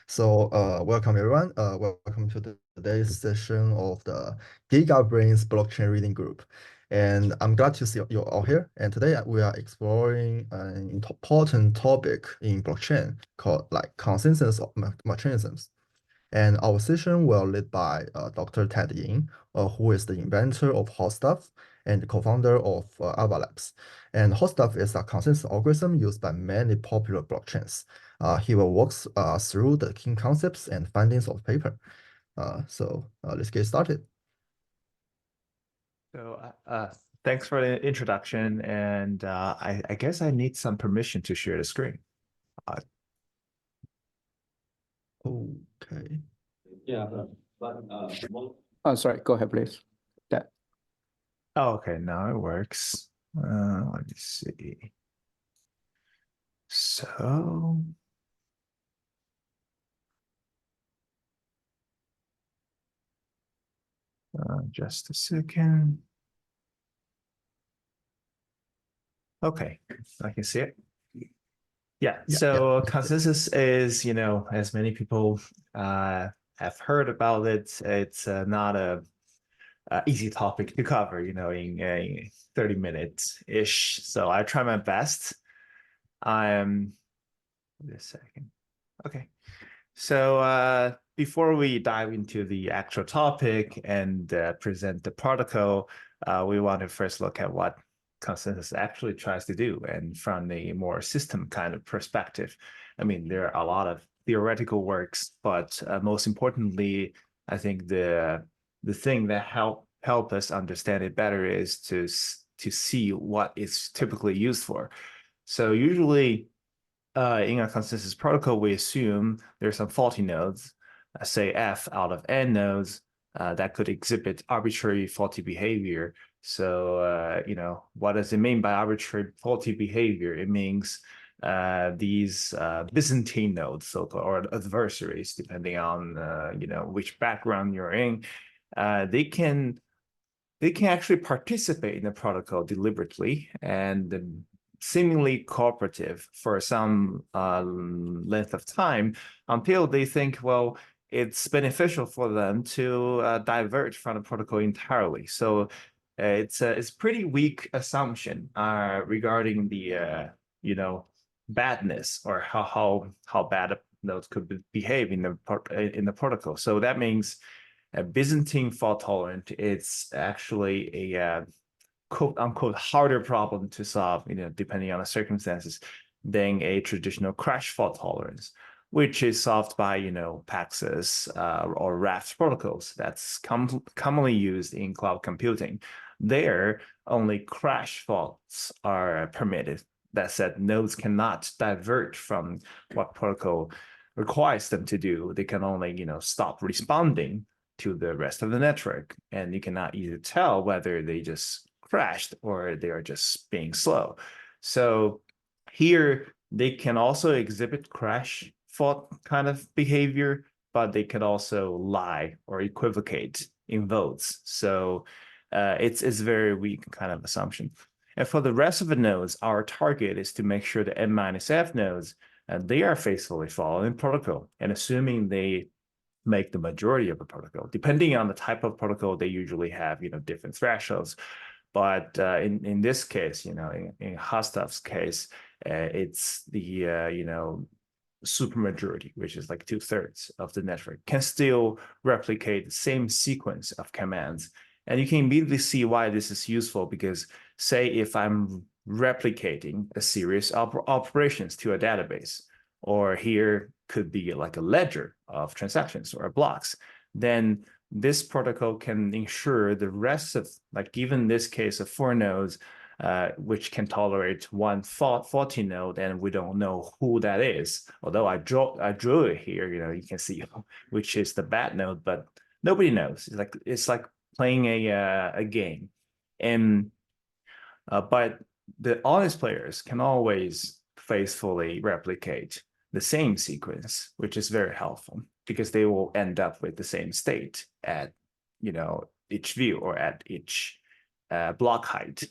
Welcome everyone. Welcome to today's session of the Gigabrains Blockchain Reading Group. And I'm glad to see you all here. And today we are exploring an important topic in blockchain called like consensus of mechanisms. And our session will lead by Dr. Ted Ying, who is the inventor of HotStuff and co-founder of Ava Labs. And HotStuff is a consensus algorithm used by many popular blockchains. He will walk through the key concepts and findings of the paper. Let's get started. Thanks for the introduction, and I guess I need some permission to share the screen. Okay. Yeah, oh, sorry, go ahead, please. Yeah. Oh, okay, now it works. Let me see. So, just a second. Okay, I can see it. Yeah, so consensus is, as many people have heard about it, it's not a easy topic to cover, in 30 minutes-ish. So I try my best. Wait a second. Okay. So before we dive into the actual topic and present the protocol, we want to first look at what consensus actually tries to do, and from a more system kind of perspective. I mean, there are a lot of theoretical works, but most importantly, I think the thing that help us understand it better is to see what it's typically used for. So usually in a consensus protocol, we assume there's some faulty nodes, say F out of n nodes, that could exhibit arbitrary faulty behavior. So, what does it mean by arbitrary faulty behavior? It means these Byzantine nodes, so-called, or adversaries, depending on which background you're in, they can actually participate in the protocol deliberately and seemingly cooperative for some length of time until they think, well, it's beneficial for them to divert from the protocol entirely. So it's a pretty weak assumption regarding the badness, or how bad nodes could behave in the protocol. So that means a Byzantine fault tolerant, it's actually a quote unquote harder problem to solve, depending on the circumstances, than a traditional crash fault tolerance, which is solved by, Paxos or Raft protocols that's commonly used in cloud computing. There, only crash faults are permitted. That said, nodes cannot divert from what protocol requires them to do. They can only, stop responding to the rest of the network, and you cannot either tell whether they just crashed or they are just being slow. So here they can also exhibit crash fault kind of behavior, but they can also lie or equivocate in votes. So it's very weak kind of assumption. And for the rest of the nodes, our target is to make sure the n-f nodes, they are faithfully following protocol, and assuming they make the majority of the protocol. Depending on the type of protocol, they usually have different thresholds. But in this case, in HotStuff's case, it's the supermajority, which is like 2/3 of the network, can still replicate the same sequence of commands. And you can immediately see why this is useful, because say if I'm replicating a series of operations to a database, or here could be like a ledger of transactions or blocks, then this protocol can ensure the rest of, like given this case of 4 nodes, which can tolerate one faulty node, and we don't know who that is. Although I drew it here, you can see which is the bad node, but nobody knows. It's like playing a game, and but the honest players can always faithfully replicate the same sequence, which is very helpful, because they will end up with the same state at each view or at each block height.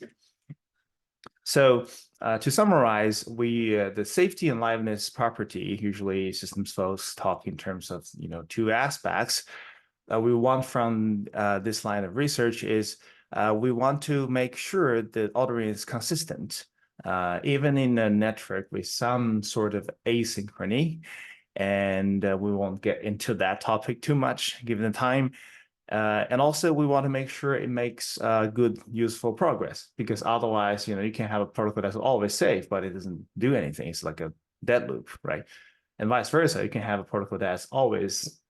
So to summarize, the safety and liveness property, usually systems folks talk in terms of two aspects. We want from this line of research is we want to make sure that ordering is consistent, even in a network with some sort of asynchrony. And we won't get into that topic too much given the time. And also we want to make sure it makes good, useful progress, because otherwise, you can have a protocol that's always safe, but it doesn't do anything. It's like a dead loop, right? And vice versa, you can have a protocol that's always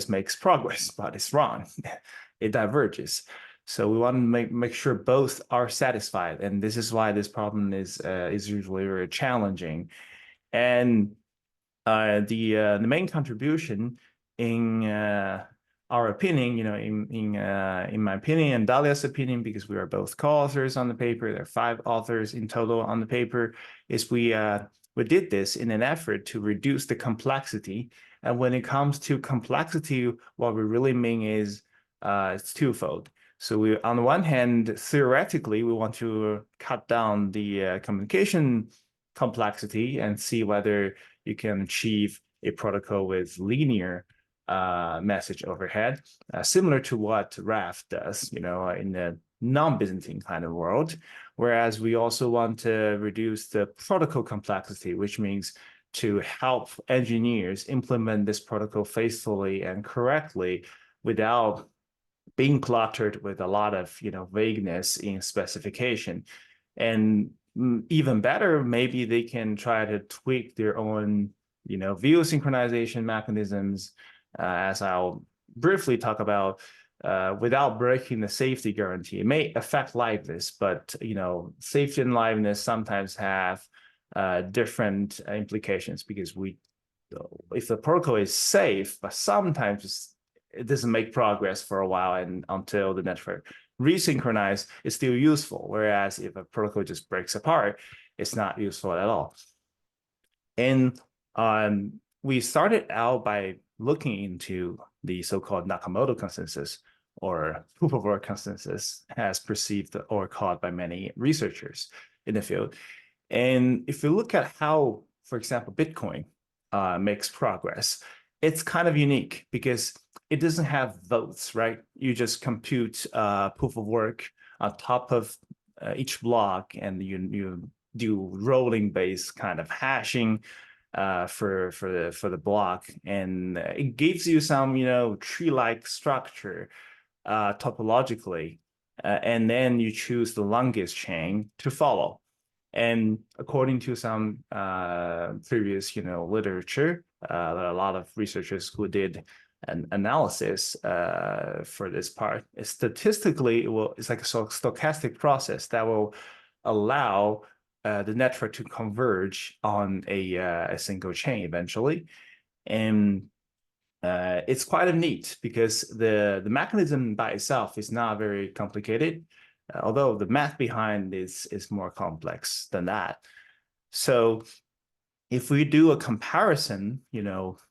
makes progress, but it's wrong. It diverges. So we want to make sure both are satisfied, and this is why this problem is usually very challenging. And the main contribution in our opinion, in my opinion and Dalia's opinion, because we are both co-authors on the paper, there are 5 authors in total on the paper, is we did this in an effort to reduce the complexity. And when it comes to complexity, what we really mean is it's twofold. So we, on the one hand, theoretically, we want to cut down the communication complexity and see whether you can achieve a protocol with linear message overhead, similar to what RAF does, in the non-Byzantine kind of world. Whereas we also want to reduce the protocol complexity, which means to help engineers implement this protocol faithfully and correctly without being cluttered with a lot of vagueness in specification. And even better, maybe they can try to tweak their own view synchronization mechanisms, as I'll briefly talk about, without breaking the safety guarantee. It may affect liveness, but safety and liveness sometimes have different implications, because if the protocol is safe, but sometimes it doesn't make progress for a while, and until the network resynchronize, is still useful. Whereas if a protocol just breaks apart, it's not useful at all. And we started out by looking into the so-called Nakamoto consensus, or proof of work consensus, as perceived or called by many researchers in the field. And if you look at how, for example, Bitcoin makes progress, it's kind of unique because it doesn't have votes, right? You just compute proof of work on top of each block, and you do rolling based kind of hashing for the block, and it gives you some tree-like structure topologically, and then you choose the longest chain to follow. And according to some previous literature, there are a lot of researchers who did an analysis for this part. Statistically, it's like a stochastic process that will allow the network to converge on a single chain eventually. And it's quite neat because the mechanism by itself is not very complicated, although the math behind is more complex than that. So if we do a comparison,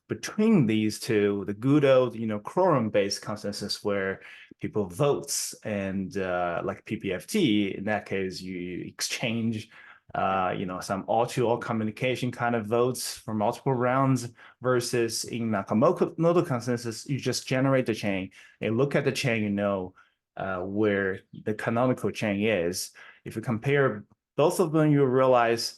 between these two, the good old, quorum-based consensus where people votes, and like PPFT, in that case, you exchange, some all-to-all communication kind of votes for multiple rounds, versus in Nakamoto consensus, you just generate the chain and look at the chain, where the canonical chain is. If you compare both of them, you realize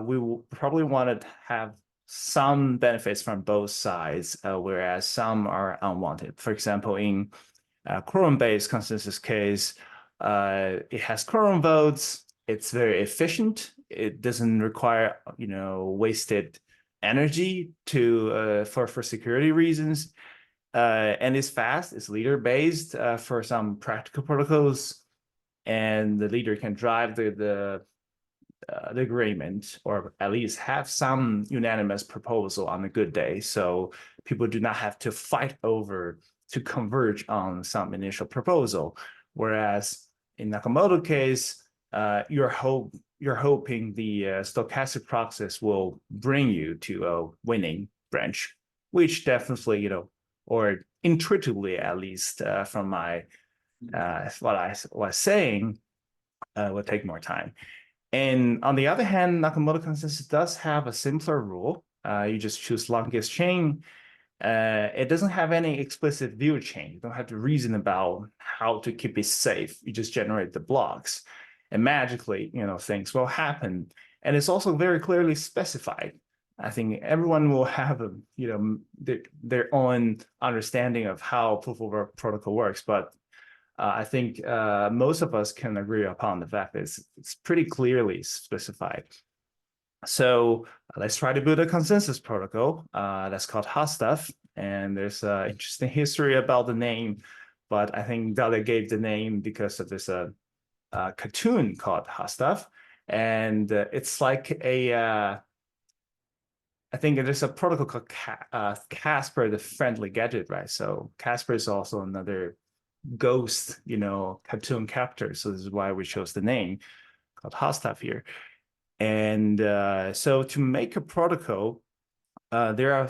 we will probably want to have some benefits from both sides, whereas some are unwanted. For example, in quorum-based consensus case, it has quorum votes. It's very efficient. It doesn't require wasted energy for security reasons, and it's fast. It's leader-based for some practical protocols, and the leader can drive the agreement, or at least have some unanimous proposal on a good day, so people do not have to fight over to converge on some initial proposal. Whereas in Nakamoto case, you're hoping the stochastic process will bring you to a winning branch, which definitely, or intuitively at least, from my what I was saying, will take more time. And on the other hand, Nakamoto consensus does have a simpler rule. You just choose longest chain. It doesn't have any explicit view chain. You don't have to reason about how to keep it safe. You just generate the blocks, and magically, things will happen. And it's also very clearly specified. I think everyone will have their own understanding of how proof of work protocol works, but I think most of us can agree upon the fact that it's pretty clearly specified. So let's try to build a consensus protocol that's called HotStuff. And there's an interesting history about the name, but I think Dale gave the name because of this cartoon called HotStuff. And it's like I think there's a protocol called Casper, the friendly gadget, right? So Casper is also another ghost, cartoon character. So this is why we chose the name called HotStuff here. And so to make a protocol, there are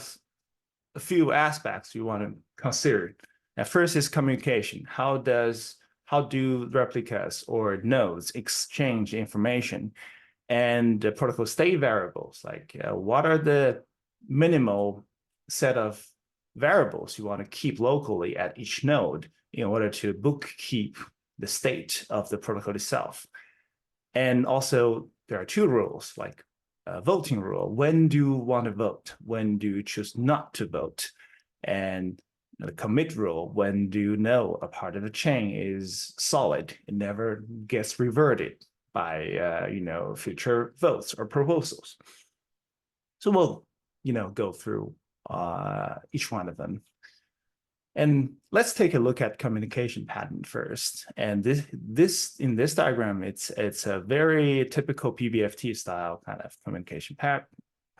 a few aspects you want to consider. At first is communication. How do replicas or nodes exchange information? And the protocol state variables, like what are the minimal set of variables you want to keep locally at each node in order to bookkeep the state of the protocol itself. And also there are two rules, like a voting rule. When do you want to vote? When do you choose not to vote? And the commit rule, when do you know a part of the chain is solid, it never gets reverted by future votes or proposals. So we'll go through each one of them. And let's take a look at communication pattern first. And this in this diagram, it's a very typical PBFT style kind of communication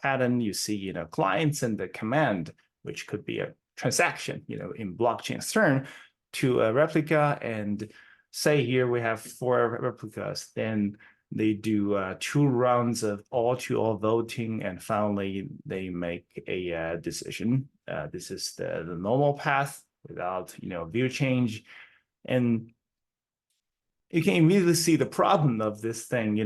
pattern. You see, clients and the command, which could be a transaction, in blockchain term, to a replica. And say here we have 4 replicas, then they do 2 rounds of all-to-all voting, and finally they make a decision. This is the normal path without view change, and you can immediately see the problem of this thing.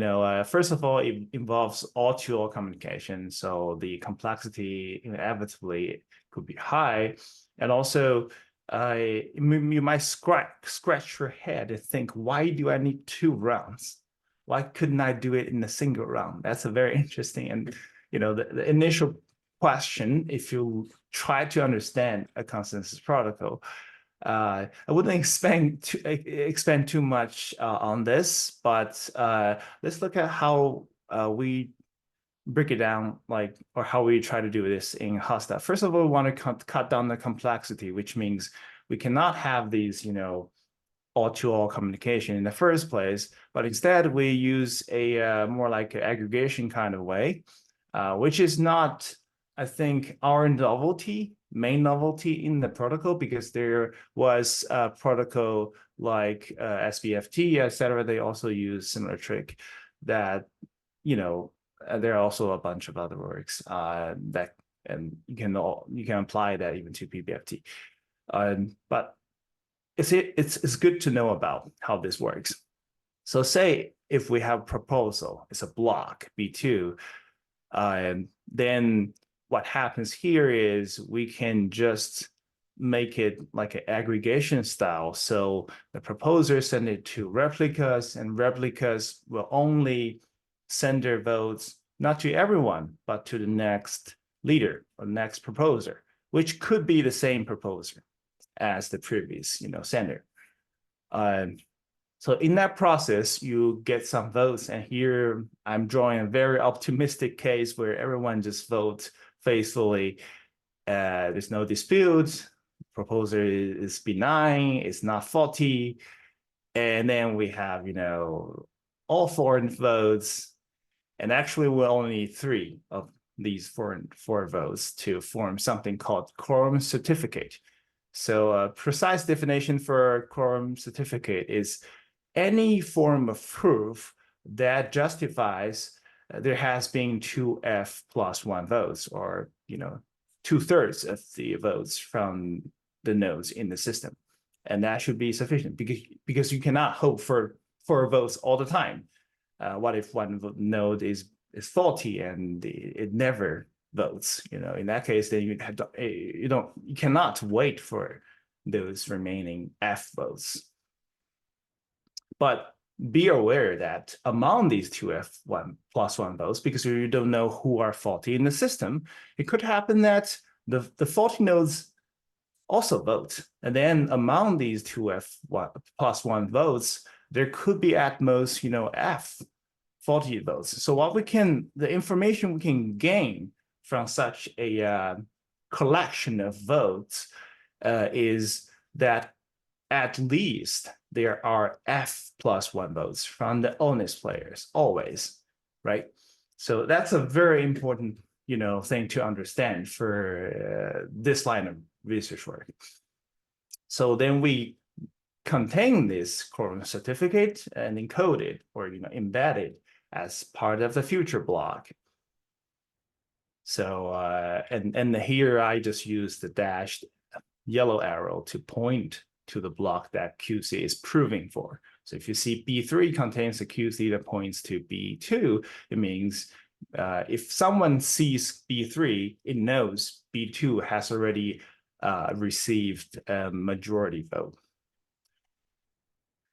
First of all, it involves all-to-all communication, so the complexity inevitably could be high, and also you might scratch your head and think, why do I need 2 rounds? Why couldn't I do it in a single round? That's a very interesting, and the initial question, if you try to understand a consensus protocol, I wouldn't expand too much on this, but let's look at how we break it down, or how we try to do this in HotStuff. First of all, we want to cut down the complexity, which means we cannot have these, all-to-all communication in the first place, but instead we use a more like an aggregation kind of way, which is not, I think, our main novelty in the protocol, because there was a protocol like SBFT, etc. They also use similar trick that, there are also a bunch of other works that, and you can apply that even to PBFT. But it's good to know about how this works. So say if we have proposal, it's a block B2, and then what happens here is we can just make it like an aggregation style. So the proposer send it to replicas, and replicas will only send their votes not to everyone, but to the next leader or next proposer, which could be the same proposer as the previous, sender. So in that process, you get some votes, and here I'm drawing a very optimistic case where everyone just votes faithfully. There's no dispute. Proposer is benign. It's not faulty. And then we have, all foreign votes. And actually, we only need 3 of these four votes to form something called Quorum Certificate. So a precise definition for Quorum Certificate is any form of proof that justifies there has been 2F plus 1 votes, or 2/3 of the votes from the nodes in the system, and that should be sufficient, because you cannot hope for 4 votes all the time. what if one node is faulty and it never votes? In that case, then you cannot wait for those remaining F votes. But be aware that among these two F1+1 votes, because you don't know who are faulty in the system, it could happen that the faulty nodes also vote. And then among these two F1+1 votes, there could be at most, F faulty votes. So the information we can gain from such a collection of votes is that at least there are F+1 votes from the honest players, always, right? So that's a very important, thing to understand for this line of research work. So then we contain this quorum certificate and encode it or embed it as part of the future block. So and here I just use the dashed yellow arrow to point to the block that QC is proving for. So if you see B3 contains a QC that points to B2, it means if someone sees B3, it knows B2 has already received a majority vote.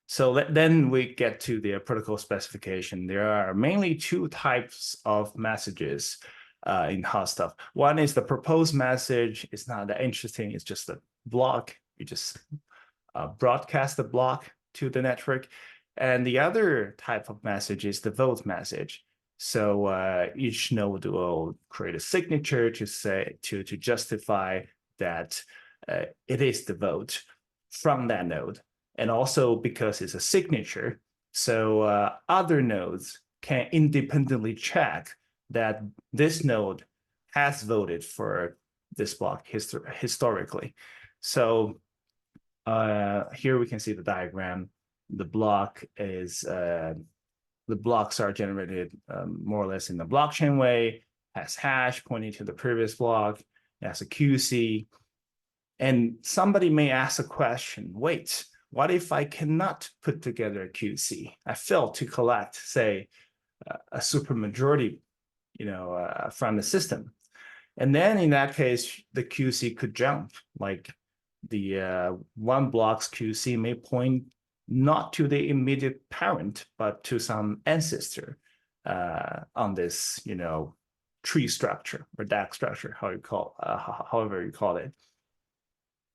So then we get to the protocol specification. There are mainly two types of messages in HotStuff. One is the proposed message. It's not that interesting. It's just a block. You just broadcast the block to the network. And the other type of message is the vote message. So each node will create a signature to justify that it is the vote from that node. And also because it's a signature, so other nodes can independently check that this node has voted for this block historically. So here we can see the diagram. The blocks are generated more or less in the blockchain way, has hash pointing to the previous block, it has a QC. And somebody may ask a question, wait, what if I cannot put together a QC? I failed to collect, say, a supermajority, from the system. And then in that case, the QC could jump. Like the one block's QC may point not to the immediate parent, but to some ancestor on this, tree structure or DAG structure, however you call it.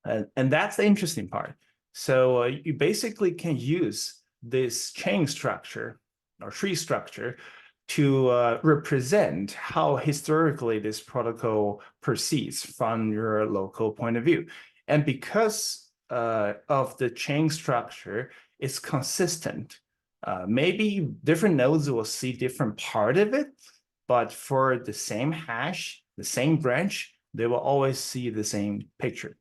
And that's the interesting part. So you basically can use this chain structure or tree structure to represent how historically this protocol proceeds from your local point of view. And because of the chain structure, it's consistent. Maybe different nodes will see different part of it, but for the same hash, the same branch, they will always see the same picture.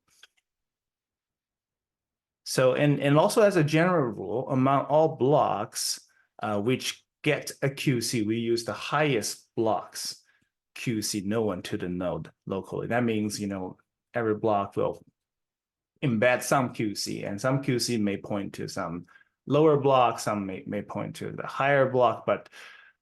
So, and also as a general rule, among all blocks which get a QC, we use the highest blocks QC known to the node locally. That means, every block will embed some QC, and some QC may point to some lower block, some may point to the higher block, but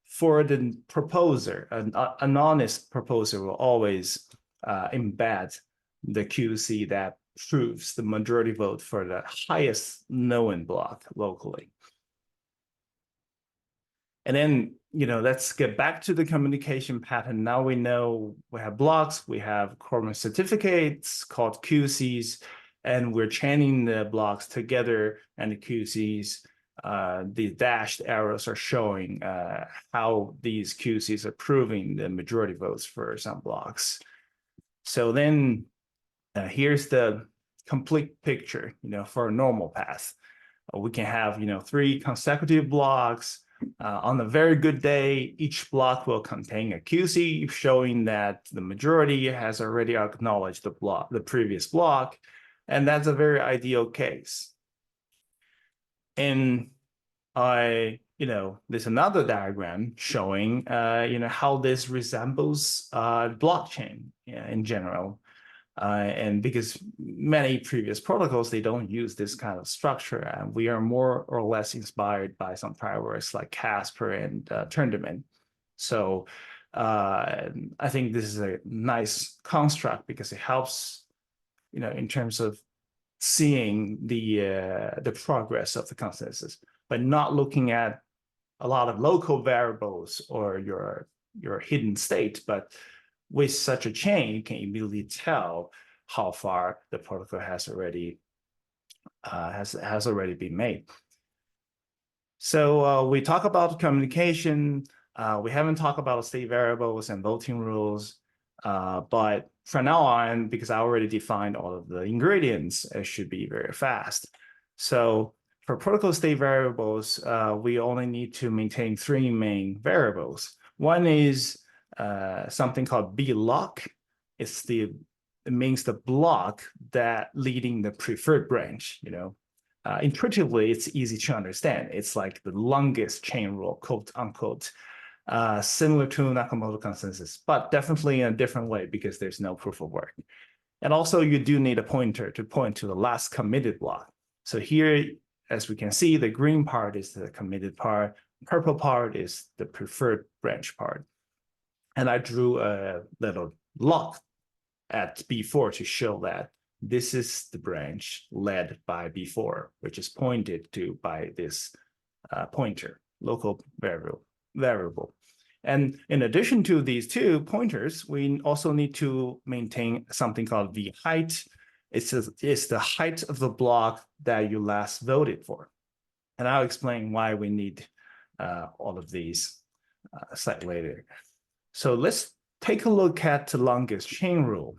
for the proposer, an honest proposer will always embed the QC that proves the majority vote for the highest known block locally. And then, let's get back to the communication pattern. Now we know we have blocks, we have Quorum Certificates called QCs, and we're chaining the blocks together, and the QCs, the dashed arrows are showing how these QCs are proving the majority votes for some blocks. So then here's the complete picture, for a normal path. We can have, 3 consecutive blocks. On a very good day, each block will contain a QC showing that the majority has already acknowledged the previous block, and that's a very ideal case. And there's another diagram showing, how this resembles blockchain in general. And because many previous protocols, they don't use this kind of structure. And we are more or less inspired by some prior works like Casper and Tournament. So I think this is a nice construct because it helps, in terms of seeing the progress of the consensus, but not looking at a lot of local variables or your hidden state. But with such a chain, you can immediately tell how far the protocol has already been made. So we talk about communication. We haven't talked about state variables and voting rules, but from now on, because I already defined all of the ingredients, it should be very fast. So for protocol state variables, we only need to maintain 3 main variables. One is something called block. It means the block that leading the preferred branch. Intuitively, it's easy to understand. It's like the longest chain rule, quote unquote, similar to Nakamoto consensus, but definitely in a different way because there's no proof of work. And also, you do need a pointer to point to the last committed block. So here, as we can see, the green part is the committed part, purple part is the preferred branch part. And I drew a little lock at B4 to show that this is the branch led by B4, which is pointed to by this pointer, local variable. And in addition to these 2 pointers, we also need to maintain something called V height. It's the height of the block that you last voted for. And I'll explain why we need all of these slightly later. So let's take a look at the longest chain rule.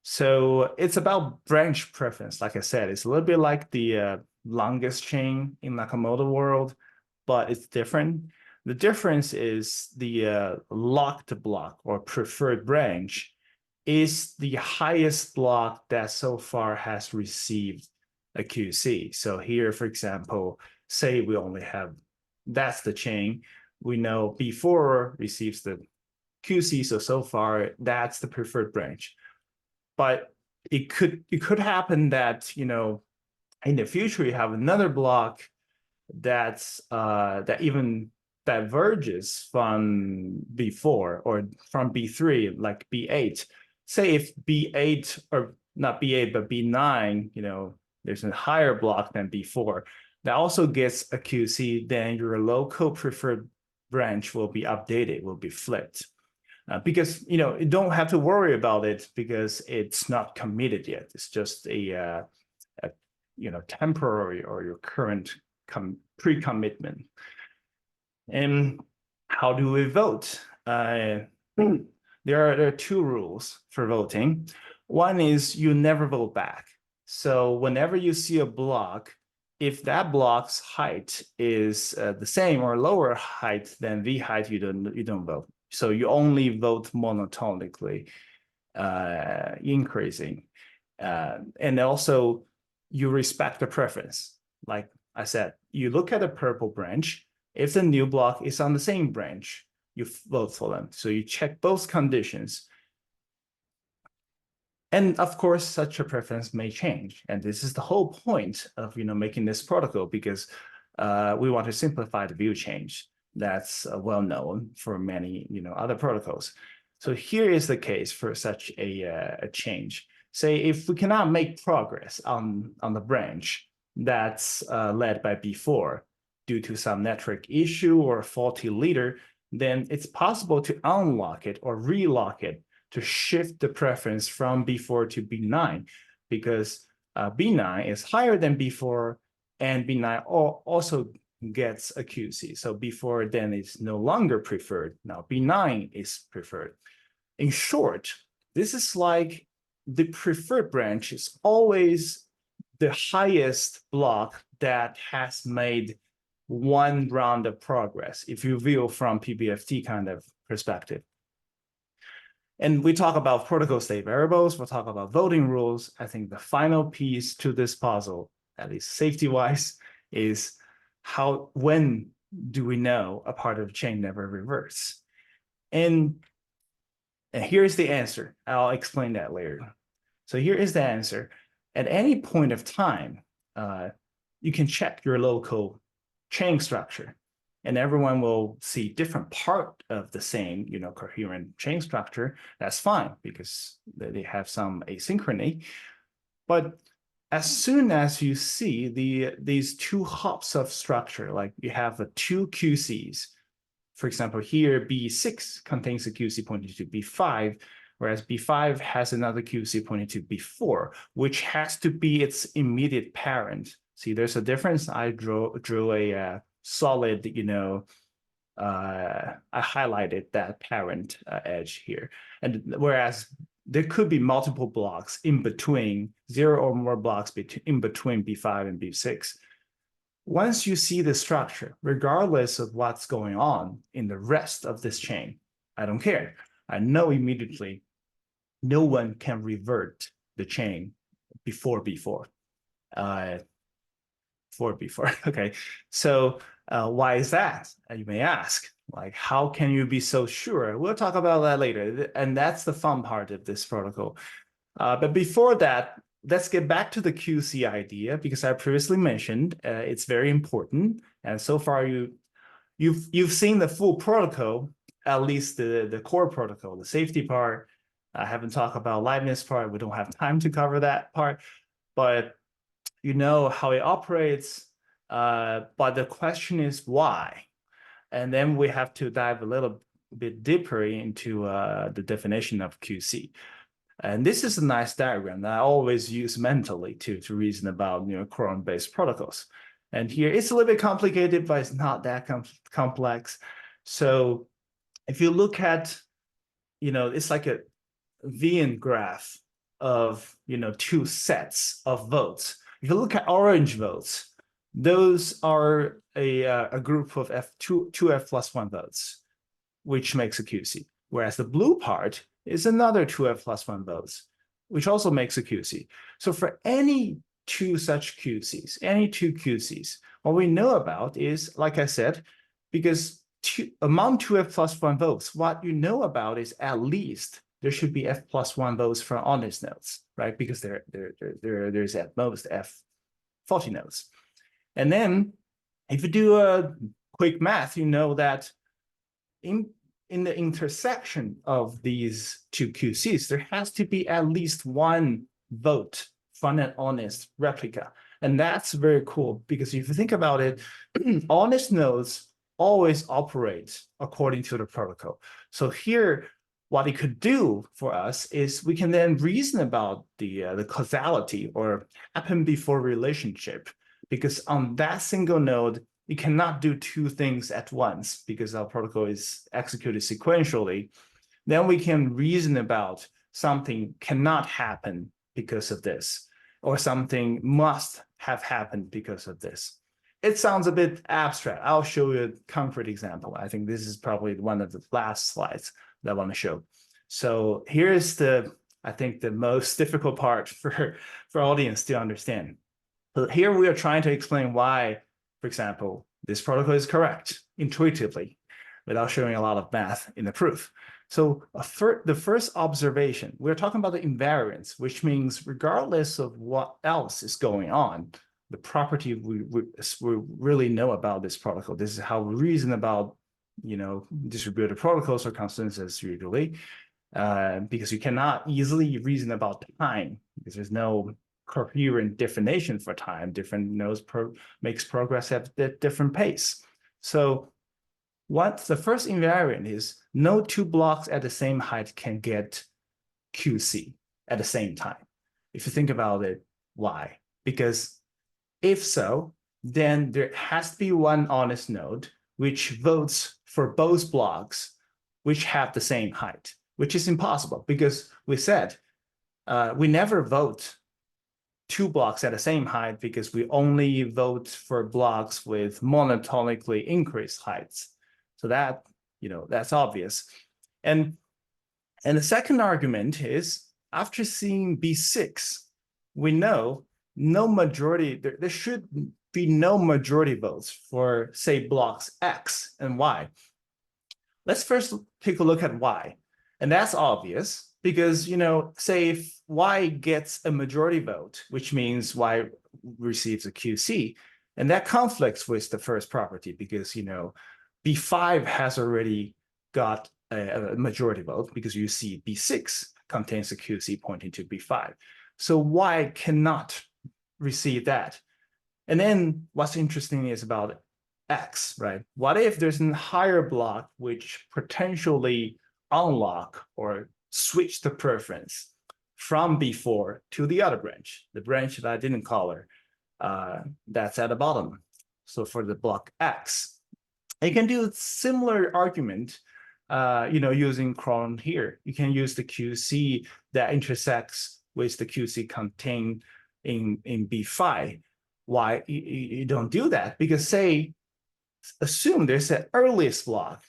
So it's about branch preference. Like I said, it's a little bit like the longest chain in Nakamoto world, but it's different. The difference is the locked block or preferred branch is the highest block that so far has received a QC. So here, for example, say we only have, that's the chain. We know B4 receives the QC, so far that's the preferred branch. But it could happen that in the future you have another block that's that even diverges from B4 or from B3, like B8. Say if B8 or not B8 but B9, there's a higher block than B4 that also gets a QC, then your local preferred branch will be updated, will be flipped. Because you don't have to worry about it because it's not committed yet. It's just a temporary or your current pre-commitment. And how do we vote? There are 2 rules for voting. One is you never vote back. So whenever you see a block, if that block's height is the same or lower height than V height, you don't vote. So you only vote monotonically, increasing. And also, you respect the preference. Like I said, you look at the purple branch. If the new block is on the same branch, you vote for them. So you check both conditions. And of course, such a preference may change. And this is the whole point of making this protocol, because we want to simplify the view change. That's well known for many other protocols. So here is the case for such a change. Say if we cannot make progress on the branch that's led by B4 due to some network issue or faulty leader, then it's possible to unlock it or relock it to shift the preference from B4 to B9, because B9 is higher than B4 and B9 also gets a QC. So B4 then is no longer preferred. Now B9 is preferred. In short, this is like the preferred branch is always the highest block that has made one round of progress, if you view from PBFT kind of perspective. And we talk about protocol state variables, we'll talk about voting rules. I think the final piece to this puzzle, at least safety-wise, is when do we know a part of the chain never reverts? And And here's the answer. I'll explain that later. So here is the answer. At any point of time, you can check your local chain structure, and everyone will see different part of the same, coherent chain structure. That's fine because they have some asynchrony. But as soon as you see these two hops of structure, like you have the two QCs, for example, here B6 contains a QC pointing to B5, whereas B5 has another QC pointing to B4, which has to be its immediate parent. See, there's a difference. I drew a solid, I highlighted that parent edge here. And whereas there could be multiple blocks in between, 0 or more blocks in between B5 and B6. Once you see the structure, regardless of what's going on in the rest of this chain, I don't care. I know immediately no one can revert the chain before B4. Okay. So why is that? You may ask, like, how can you be so sure? We'll talk about that later. And that's the fun part of this protocol. But before that, let's get back to the QC idea, because I previously mentioned it's very important. And so far, you've seen the full protocol, at least the core protocol, the safety part. I haven't talked about liveness part. We don't have time to cover that part, but you know how it operates. But the question is why? And then we have to dive a little bit deeper into the definition of QC. And this is a nice diagram that I always use mentally to reason about quorum-based protocols. And here it's a little bit complicated, but it's not that complex. So if you look at, it's like a Venn graph of two sets of votes. If you look at orange votes, those are a group of two F plus 1 votes, which makes a QC. Whereas the blue part is another 2F plus 1 votes, which also makes a QC. So for any two such QCs, what we know about is, like I said, because among 2F plus 1 votes, what you know about is at least there should be F plus 1 votes for honest nodes, right? Because there's at most F faulty nodes. And then if you do a quick math, you know that in the intersection of these two QCs, there has to be at least one vote from an honest replica. And that's very cool, because if you think about it, honest nodes always operate according to the protocol. So here, what it could do for us is we can then reason about the causality or happen before relationship, because on that single node, you cannot do two things at once because our protocol is executed sequentially. Then we can reason about something cannot happen because of this, or something must have happened because of this. It sounds a bit abstract. I'll show you a concrete example. I think this is probably one of the last slides that I want to show. So here's I think the most difficult part for audience to understand. So here we are trying to explain why, for example, this protocol is correct intuitively without showing a lot of math in the proof. So the first observation, we're talking about the invariance, which means regardless of what else is going on, the property we really know about this protocol. This is how we reason about, distributed protocols or consensus usually, because you cannot easily reason about time because there's no coherent definition for time. Different nodes makes progress at a different pace. So what the first invariant is, no two blocks at the same height can get QC at the same time. If you think about it, why? Because if so, then there has to be one honest node which votes for both blocks which have the same height, which is impossible because we said we never vote two blocks at the same height because we only vote for blocks with monotonically increased heights. So that, that's obvious. And the second argument is, after seeing B6, we know no majority, there should be no majority votes for, say, blocks X and Y. Let's first take a look at Y. And that's obvious because, say if Y gets a majority vote, which means Y receives a QC, and that conflicts with the first property because, B5 has already got a majority vote because you see B6 contains a QC pointing to B5. So Y cannot receive that. And then what's interesting is about X, right? What if there's a higher block which potentially unlock or switch the preference from B4 to the other branch, the branch that I didn't color, that's at the bottom. So for the block X, you can do a similar argument, using Quorum here. You can use the QC that intersects with the QC contained in B5. Why you don't do that? Because assume there's an earliest block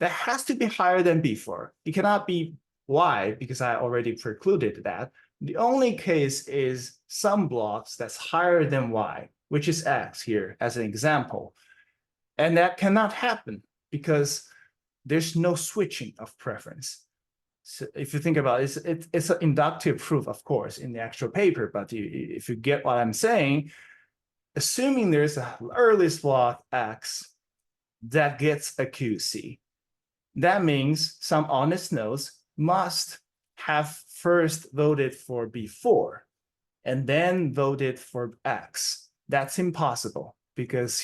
that has to be higher than B4. It cannot be Y because I already precluded that. The only case is some blocks that's higher than Y, which is X here as an example. And that cannot happen because there's no switching of preference. So if you think about it, it's an inductive proof, of course, in the actual paper. But if you get what I'm saying, assuming there's an earliest block X that gets a QC, that means some honest nodes must have first voted for B4 and then voted for X. That's impossible because,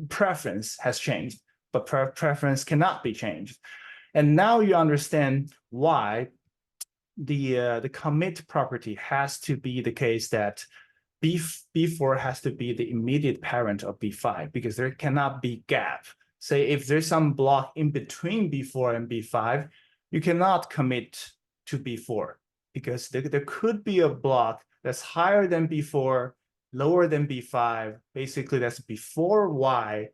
preference has changed, but preference cannot be changed. And now you understand why the commit property has to be the case that B4 has to be the immediate parent of B5 because there cannot be gap. Say if there's some block in between B4 and B5, you cannot commit to B4 because there could be a block that's higher than B4, lower than B5, basically that's before Y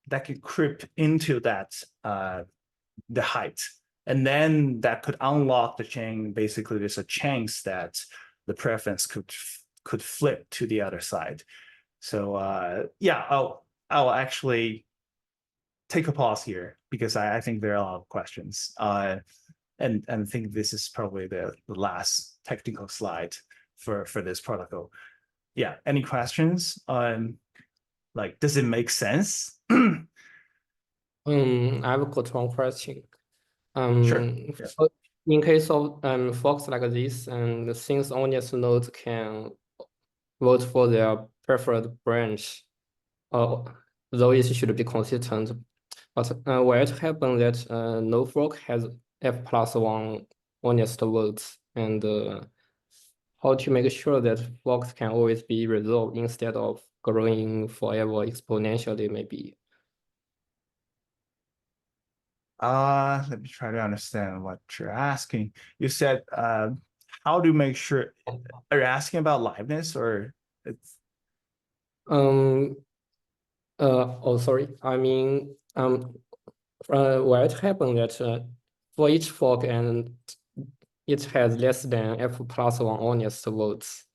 that could creep into that, the height. And then that could unlock the chain. Basically, there's a chance that the preference could flip to the other side. So yeah, I'll actually take a pause here because I think there are a lot of questions. And I think this is probably the last technical slide for this protocol. Yeah, any questions on, does it make sense? I've got one question. Sure. So in case of forks like this, and since honest nodes can vote for their preferred branch, though it should be consistent, but where it happens that no fork has F+1 honest votes, and how to make sure that forks can always be resolved instead of growing forever exponentially, maybe. Let me try to understand what you're asking. You said, how to make sure, are you asking about liveness or it's? Oh, sorry. I mean, where it happened that for each fork and it has less than F+1 honest votes.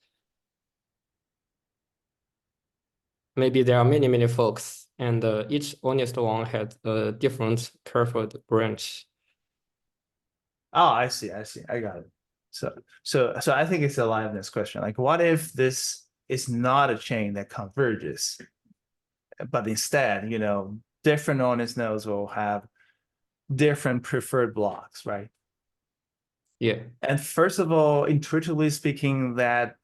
Maybe there are many forks, and each honest one has a different preferred branch. Oh, I see. I got it. So I think it's a liveness question. What if this is not a chain that converges, but instead, different honest nodes will have different preferred blocks, right? Yeah. And first of all, intuitively speaking, that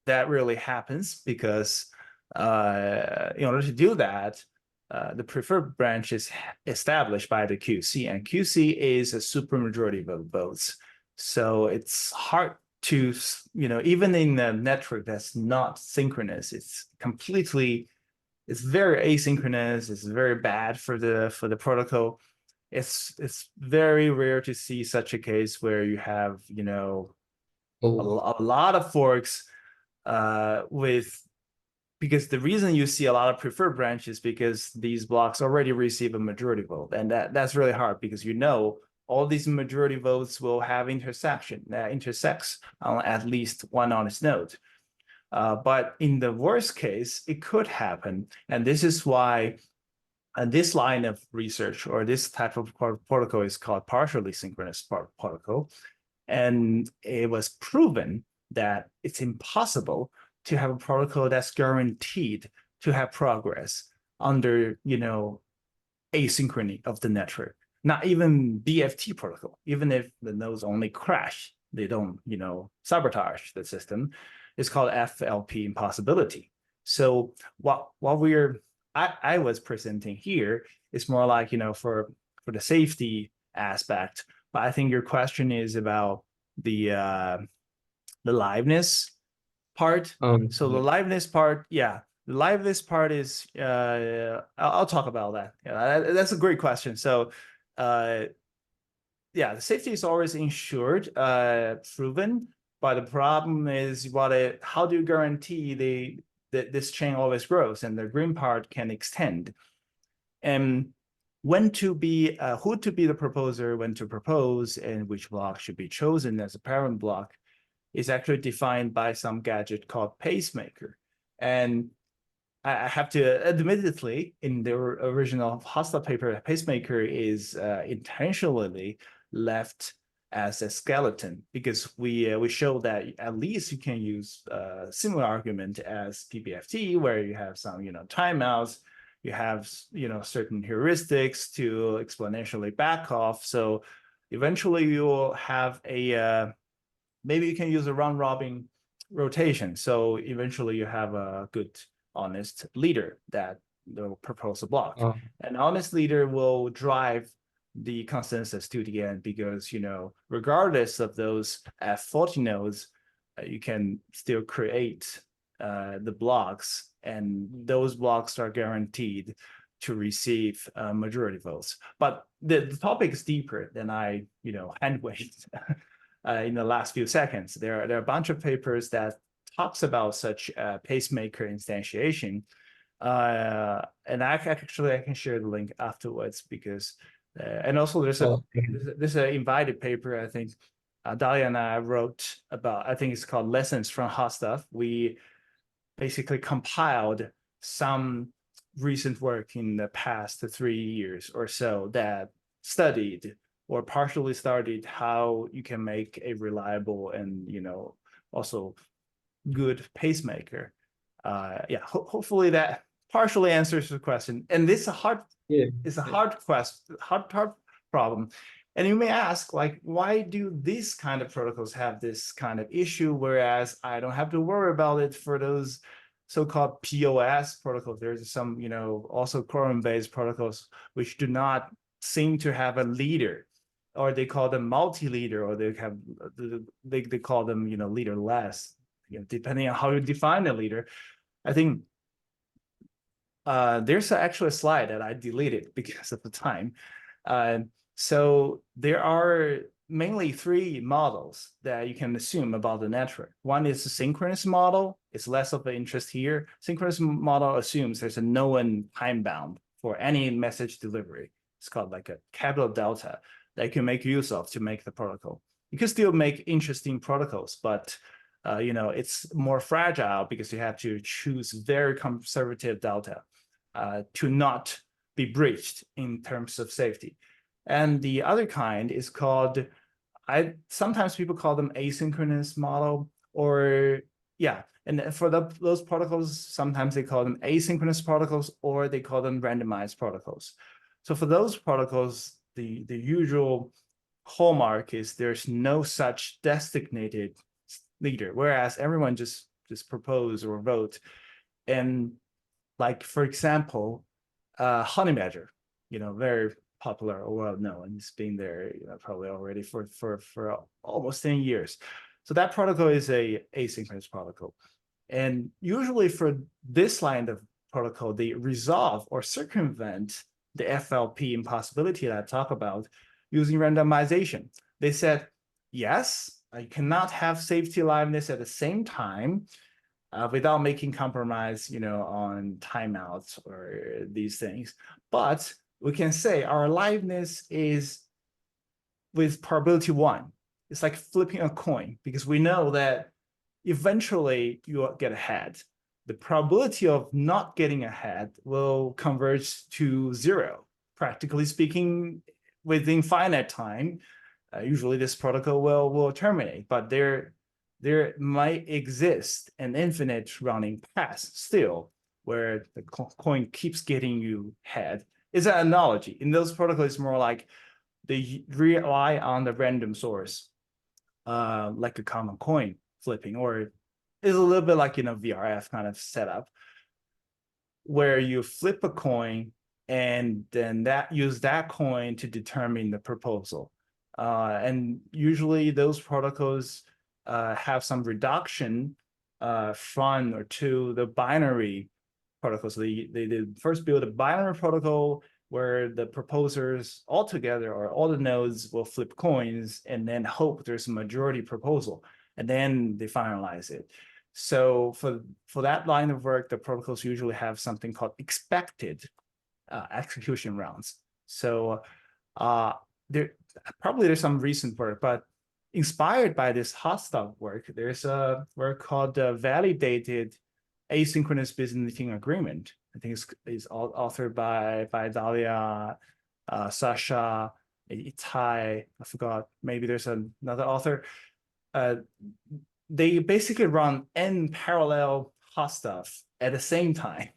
really happens because in order to do that, the preferred branch is established by the QC, and QC is a supermajority of votes. So it's hard to, even in a network that's not synchronous, it's very asynchronous. It's very bad for the protocol. It's very rare to see such a case where you have, a lot of forks because the reason you see a lot of preferred branches because these blocks already receive a majority vote, and that's really hard because all these majority votes will have intersection that intersects on at least one honest node. But in the worst case, it could happen, and this is why And this line of research or this type of protocol is called partially synchronous protocol. And it was proven that it's impossible to have a protocol that's guaranteed to have progress under, asynchrony of the network. Not even BFT protocol, even if the nodes only crash, they don't, sabotage the system. It's called FLP impossibility. So what I was presenting here is more like, for the safety aspect, but I think your question is about the liveness part. So the liveness part, the liveness part is I'll talk about that. That's a great question. So the safety is always ensured, proven, but the problem is how do you guarantee that this chain always grows and the green part can extend? And when to be, who to be the proposer, when to propose, and which block should be chosen as a parent block is actually defined by some gadget called pacemaker. And I have to admittedly, in the original HotStuff paper, pacemaker is intentionally left as a skeleton because we show that at least you can use a similar argument as PBFT, where you have some timeouts, you have certain heuristics to exponentially back off. So eventually you will have a maybe you can use a round robin rotation. So eventually you have a good honest leader that will propose a block. An honest leader will drive the consensus to the end because, regardless of those F40 nodes, you can still create the blocks, and those blocks are guaranteed to receive majority votes. But the topic is deeper than I, hand-waved in the last few seconds. There are a bunch of papers that talks about such pacemaker instantiation. And I can share the link afterwards because, and also there's an invited paper, I think Dalia and I wrote about, I think it's called Lessons from HotStuff. We basically compiled some recent work in the past 3 years or so that studied or partially studied how you can make a reliable and, also good pacemaker. Hopefully that partially answers the question. And this is a hard, it's a hard question, hard problem. And you may ask, like, why do these kind of protocols have this kind of issue, whereas I don't have to worry about it for those so-called POS protocols? There's some, also quorum-based protocols which do not seem to have a leader, or they call them multi-leader, or they call them, leaderless, depending on how you define a leader. I think there's actually a slide that I deleted because of the time. So there are mainly 3 models that you can assume about the network. One is the synchronous model. It's less of an interest here. Synchronous model assumes there's a known time bound for any message delivery. It's called like a capital delta that you can make use of to make the protocol. You can still make interesting protocols, but it's more fragile because you have to choose very conservative delta to not be breached in terms of safety. And the other kind is called, sometimes people call them asynchronous model, or and for those protocols, sometimes they call them asynchronous protocols, or they call them randomized protocols. So for those protocols, the usual hallmark is there's no such designated leader, whereas everyone just propose or vote. And like, for example, Honey Badger, very popular or well known, it's been there probably already for almost 10 years. So that protocol is a asynchronous protocol. And usually for this line of protocol, they resolve or circumvent the FLP impossibility that I talk about using randomization. They said, yes, you cannot have safety liveness at the same time without making compromise, on timeouts or these things. But we can say our liveness is with probability 1. It's like flipping a coin because we know that eventually you will get ahead. the probability of not getting ahead will converge to 0. Practically speaking, within finite time, usually this protocol will terminate, but there might exist an infinite running path still where the coin keeps getting you ahead. It's an analogy. In those protocols, it's more like they rely on the random source, like a common coin flipping, or it's a little bit like, VRF kind of setup, where you flip a coin and then use that coin to determine the proposal. And usually those protocols have some reduction from or to the binary protocol. So they first build a binary protocol where the proposers all together or all the nodes will flip coins and then hope there's a majority proposal, and then they finalize it. So for that line of work, the protocols usually have something called expected execution rounds. So there's some recent work, but inspired by this HotStuff work, there's a work called Validated Asynchronous Business Agreement. I think it's authored by Dalia, Sasha, Itai. I forgot. Maybe there's another author. They basically run n parallel HotStuff at the same time,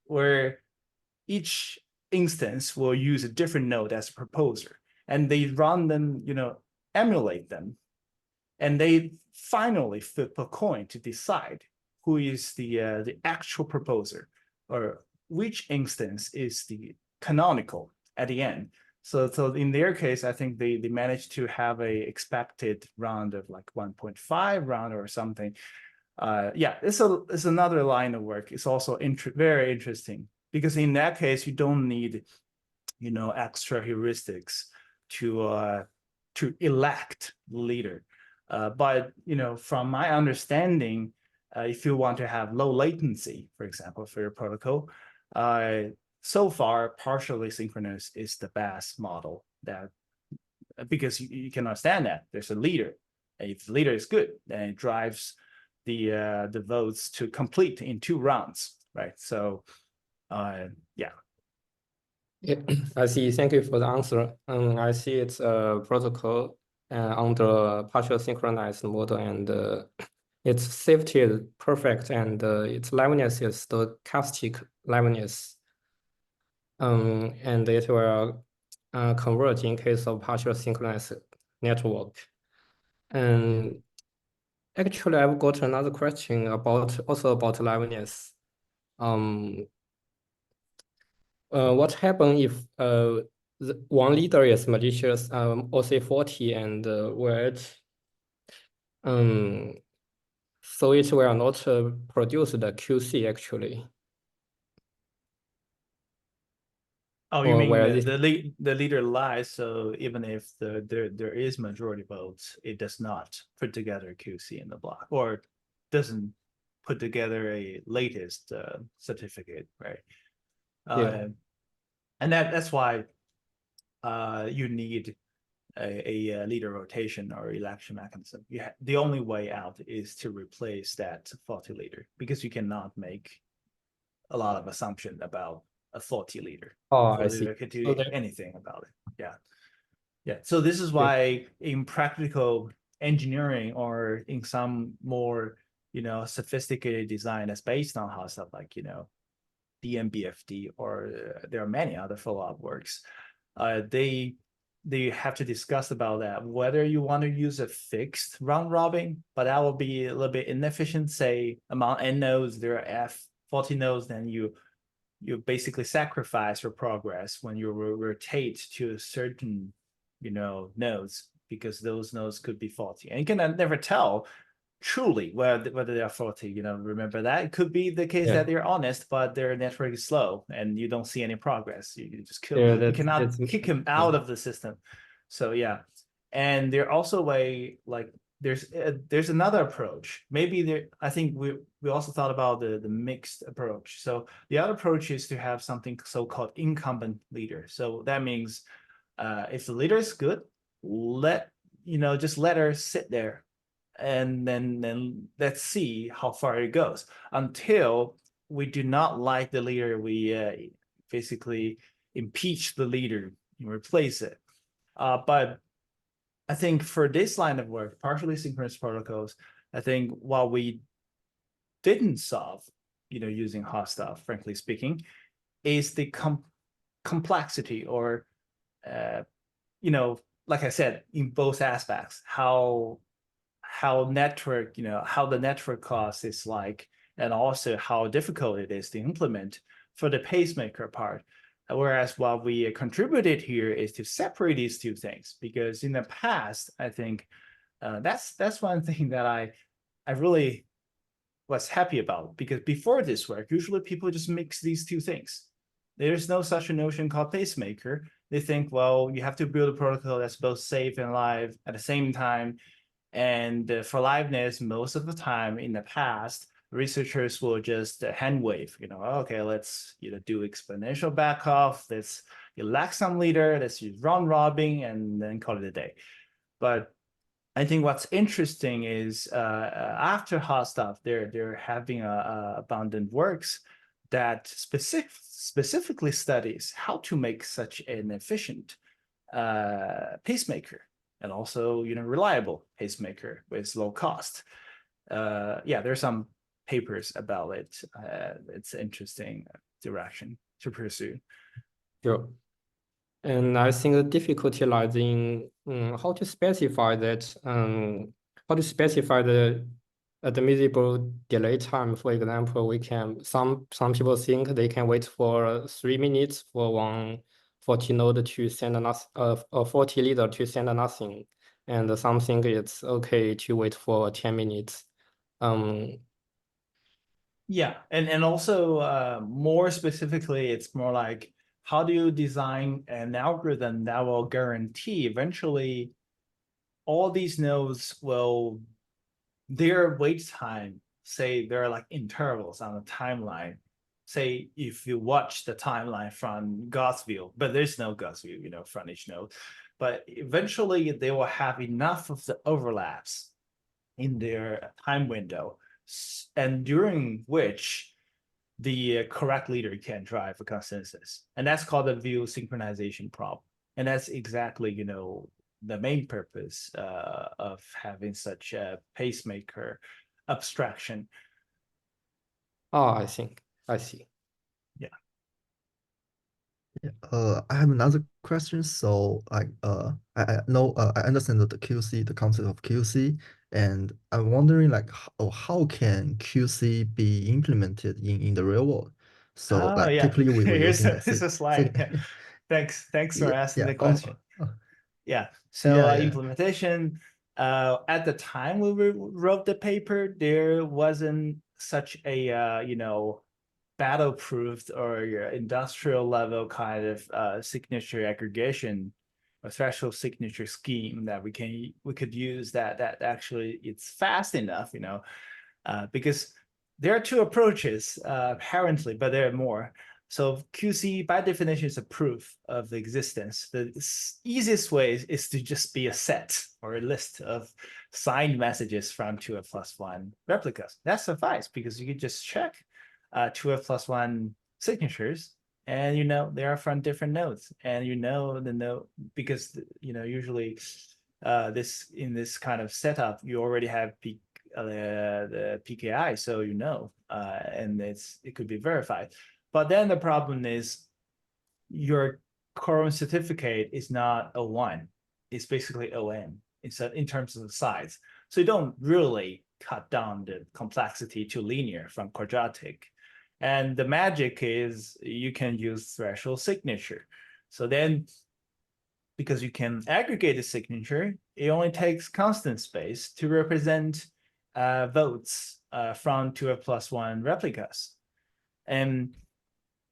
where each instance will use a different node as a proposer, and they run them, emulate them, and they finally flip a coin to decide who is the actual proposer, or which instance is the canonical at the end. So in their case, I think they managed to have a expected round of like 1.5 round or something. Yeah, it's another line of work. It's also very interesting, because in that case, you don't need, extra heuristics to elect leader. But, from my understanding, if you want to have low latency, for example, for your protocol, so far, partially synchronous is the best model, that because you can understand that there's a leader. If the leader is good, then it drives the votes to complete in 2 rounds, right? So, yeah. Yeah, I see. Thank you for the answer. I see it's a protocol under partial synchronized model, and its safety is perfect, and its liveness is stochastic liveness. And it will converge in case of partial synchronized network. And actually, I've got another question about liveness. What happens if one leader is malicious, OC40, and so it will not produce the QC actually? Oh, you mean the leader lies, so even if there is majority votes, it does not put together a QC in the block, or doesn't put together a latest certificate, right? Yeah. And that's why you need a leader rotation or election mechanism. The only way out is to replace that faulty leader, because you cannot make a lot of assumption about a faulty leader. Oh, I see. Leader could do anything about it. Yeah. So this is why in practical engineering, or in some more sophisticated design that's based on HotStuff, like DMBFD, or there are many other follow-up works, they have to discuss about that, whether you want to use a fixed round robin, but that will be a little bit inefficient. Say among n nodes there are 40 nodes, then you basically sacrifice your progress when you rotate to certain nodes, because those nodes could be faulty, and you can never tell truly whether they are faulty. Remember that it could be the case that they're honest, but their network is slow and you don't see any progress. You just kill them. You cannot kick him out of the system. So yeah. And there also there's another approach. Maybe I think we also thought about the mixed approach. So the other approach is to have something so-called incumbent leader. So that means if the leader is good, just let her sit there and then let's see how far it goes. Until we do not like the leader, we basically impeach the leader and replace it. But I think for this line of work, partially synchronous protocols, I think while we didn't solve, using HotStuff, frankly speaking, is the complexity, or like I said, in both aspects, how network, how the network cost is like, and also how difficult it is to implement for the pacemaker part. Whereas what we contributed here is to separate these two things, because in the past, I think that's one thing that I really was happy about, because before this work, usually people just mix these two things. There's no such a notion called pacemaker. They think, well, you have to build a protocol that's both safe and live at the same time. And for liveness, most of the time in the past, researchers will just hand wave, okay, let's do exponential backoff, let's elect some leader, let's use round robin, and then call it a day. But I think what's interesting is after HotStuff, they're having abundant works that specifically studies how to make such an efficient pacemaker, and also reliable pacemaker with low cost. There's some papers about it. It's an interesting direction to pursue. Sure. And I think the difficulty lies in how to specify that, how to specify the admissible delay time. For example, we can, some people think they can wait for 3 minutes for one 40 node to send a 40 leader to send nothing, and some think it's okay to wait for 10 minutes. Yeah, and also more specifically, it's more like, how do you design an algorithm that will guarantee eventually all these nodes will, their wait time, say there are like intervals on the timeline. Say if you watch the timeline from God's view, but there's no God's view, from each node, but eventually they will have enough of the overlaps in their time window, and during which the correct leader can drive a consensus. And that's called the view synchronization problem. And that's exactly, the main purpose of having such a pacemaker abstraction. Oh, I see. Yeah. I have another question. So I know I understand that the QC, the concept of QC, and I'm wondering like how can QC be implemented in the real world? So Oh, like yeah. typically we're using like Here's a slide. Yeah. Thanks for asking the question. Yeah. So implementation, at the time we wrote the paper, there wasn't such a battle-proofed or industrial level kind of signature aggregation, a special signature scheme that we could use that actually it's fast enough, because there are two approaches apparently, but there are more. So QC by definition is a proof of the existence. The easiest way is to just be a set or a list of signed messages from 2f+1 replicas. That suffices, because you can just check 2f+1 signatures, and they are from different nodes, and the node, because usually in this kind of setup you already have the PKI, so and it could be verified. But then the problem is your quorum certificate is not O1, it's basically ON in terms of the size. So you don't really cut down the complexity to linear from quadratic. And the magic is you can use threshold signature. So then, because you can aggregate the signature, it only takes constant space to represent votes from 2f+1 replicas. And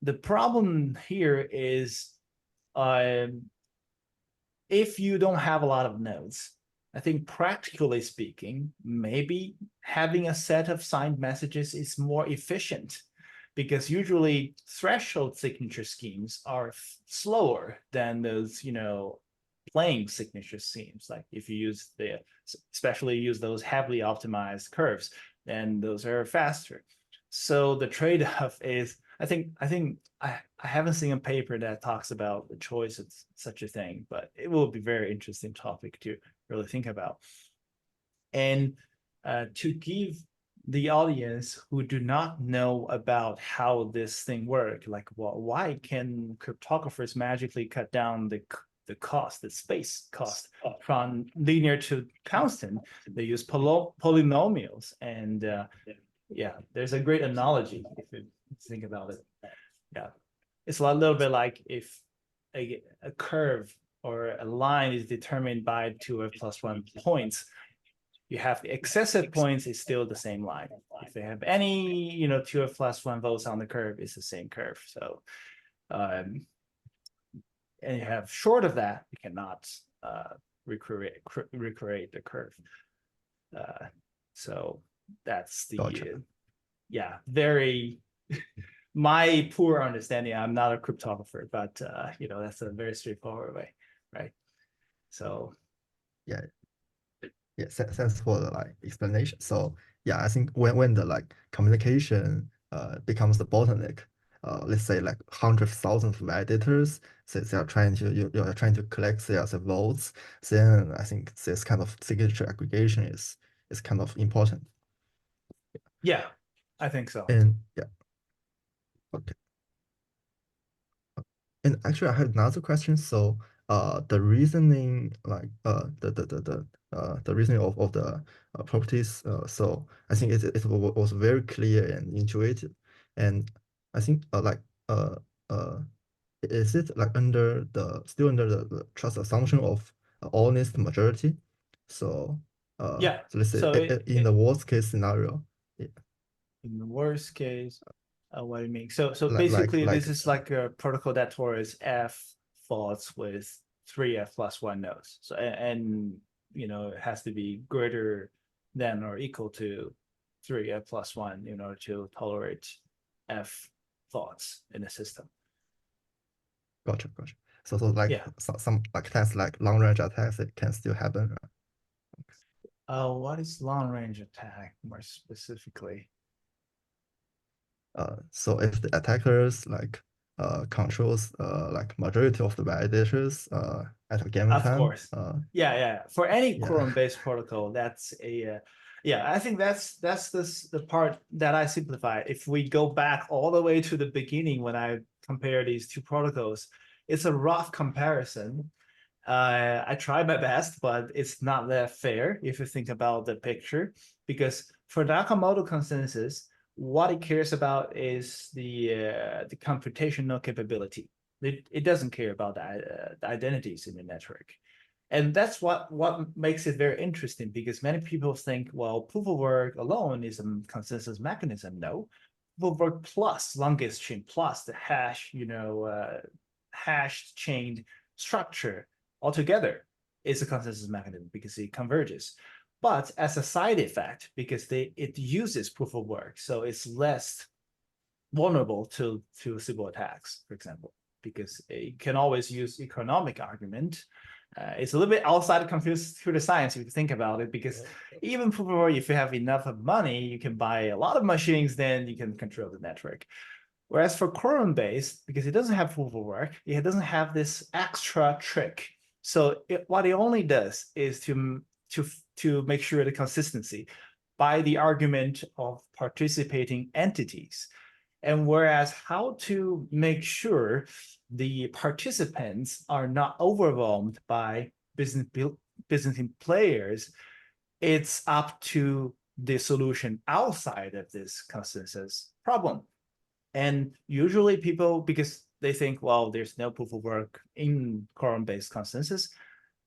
the problem here is if you don't have a lot of nodes, I think practically speaking, maybe having a set of signed messages is more efficient, because usually threshold signature schemes are slower than those, plain signature schemes. Like if you use especially use those heavily optimized curves, then those are faster. So the trade-off is, I haven't seen a paper that talks about the choice of such a thing, but it will be a very interesting topic to really think about. And to give the audience who do not know about how this thing works, like, well, why can cryptographers magically cut down the cost, the space cost from linear to constant? They use polynomials, and yeah, there's a great analogy if you think about it. Yeah, it's a little bit like if a curve or a line is determined by 2f+1 points, you have excessive points, it's still the same line. If they have any, 2f+1 votes on the curve, it's the same curve. So, and you have short of that, you cannot recreate the curve. So that's the, Gotcha. yeah, very, my poor understanding, I'm not a cryptographer, but, that's a very straightforward way, right? So. Yeah. Yeah, thanks for the explanation. So yeah, I think when the communication becomes the bottleneck, let's say hundreds of thousands of validators, so they are trying to you're trying to collect their votes, then I think this kind of signature aggregation is kind of important. Yeah, I think so. And yeah, okay. And actually, I have another question. So, the reasoning, the reasoning of the properties. So I think it was very clear and intuitive, and I think is it still under the trust assumption of honest majority? So Yeah. so let's say So in the worst case scenario, yeah, in the worst case, what do you mean? So like basically, this is like a protocol that tolerates F faults with 3f+1 nodes. So and it has to be greater than or equal to 3f+1 in order to tolerate F faults in the system. Gotcha. So Yeah. some attacks like long range attacks, it can still happen. What is long range attack more specifically? So if the attackers controls majority of the validators at a given Of time. course. Yeah. For any Yeah. quorum-based protocol, that's a yeah. I think that's the part that I simplify. If we go back all the way to the beginning when I compare these two protocols, it's a rough comparison. I tried my best, but it's not that fair if you think about the picture, because for Nakamoto consensus, what it cares about is the computational capability. It doesn't care about the identities in the network. And that's what makes it very interesting, because many people think, well, proof of work alone is a consensus mechanism. No, proof of work plus longest chain plus the hash, hashed chain structure altogether is a consensus mechanism because it converges. But as a side effect, because it uses proof of work, so it's less vulnerable to Sybil attacks, for example, because it can always use economic argument. It's a little bit outside of computer science if you think about it, because even proof of work, if you have enough of money, you can buy a lot of machines, then you can control the network. Whereas for quorum-based, because it doesn't have proof of work, it doesn't have this extra trick. So what it only does is to make sure the consistency by the argument of participating entities. And whereas how to make sure the participants are not overwhelmed by Byzantine players, it's up to the solution outside of this consensus problem. And usually people, because they think, well, there's no proof of work in quorum-based consensus,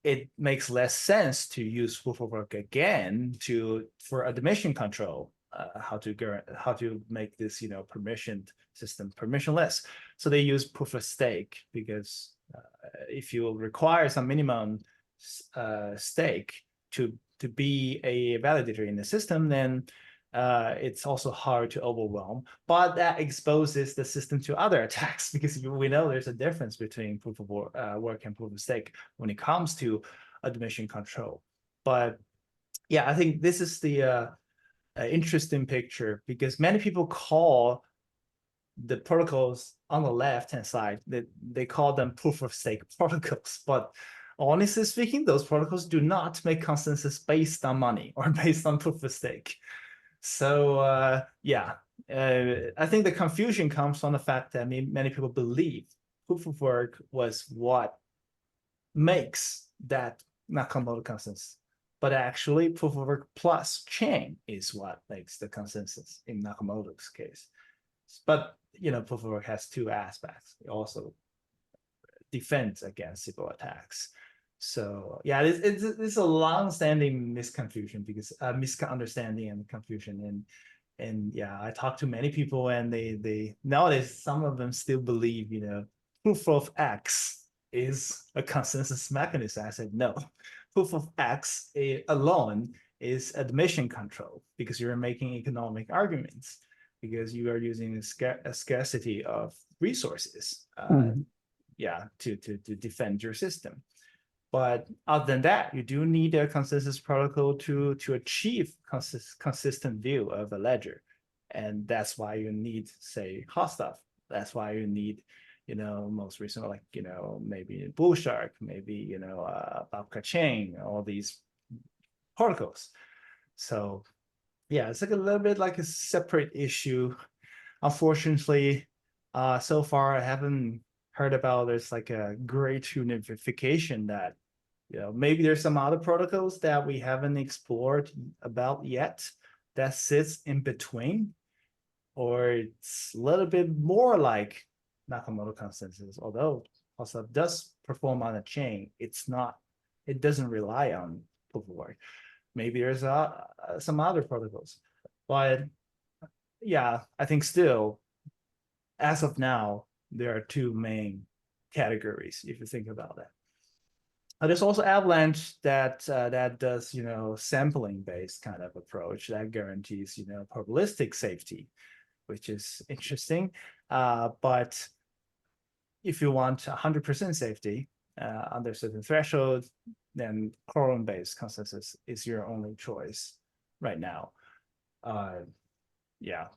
it makes less sense to use proof of work again for admission control, how to make this permissioned system permissionless. So they use proof of stake, because if you require some minimum stake to be a validator in the system, then it's also hard to overwhelm, but that exposes the system to other attacks because we know there's a difference between proof of work and proof of stake when it comes to admission control. But yeah, I think this is the interesting picture because many people call the protocols on the left-hand side, they call them proof of stake protocols, but honestly speaking, those protocols do not make consensus based on money or based on proof of stake. So yeah, I think the confusion comes from the fact that many people believe proof of work was what makes that Nakamoto consensus, but actually proof of work plus chain is what makes the consensus in Nakamoto's case. But proof of work has two aspects. It also defends against Sybil attacks. So yeah, it's a long-standing misunderstanding and confusion. And yeah, I talked to many people, and they nowadays some of them still believe proof of X is a consensus mechanism. I said no, proof of X alone is admission control because you're making economic arguments because you are using a scarcity of resources. Yeah, to defend your system. But other than that, you do need a consensus protocol to achieve consistent view of the ledger. And that's why you need, say, HotStuff. That's why you need, most recently, like, maybe Bullshark, maybe, Babka Chain, all these protocols. So yeah, it's like a little bit like a separate issue. Unfortunately, so far I haven't heard about there's like a great unification that maybe there's some other protocols that we haven't explored about yet that sits in between, or it's a little bit more like Nakamoto consensus. Although HotStuff does perform on a chain, it doesn't rely on proof of work. Maybe there's some other protocols, but yeah, I think still, as of now, there are two main categories if you think about that. There's also Avalanche that does sampling based kind of approach that guarantees probabilistic safety, which is interesting. But if you want 100% safety under certain threshold, then quorum based consensus is your only choice right now. Yeah.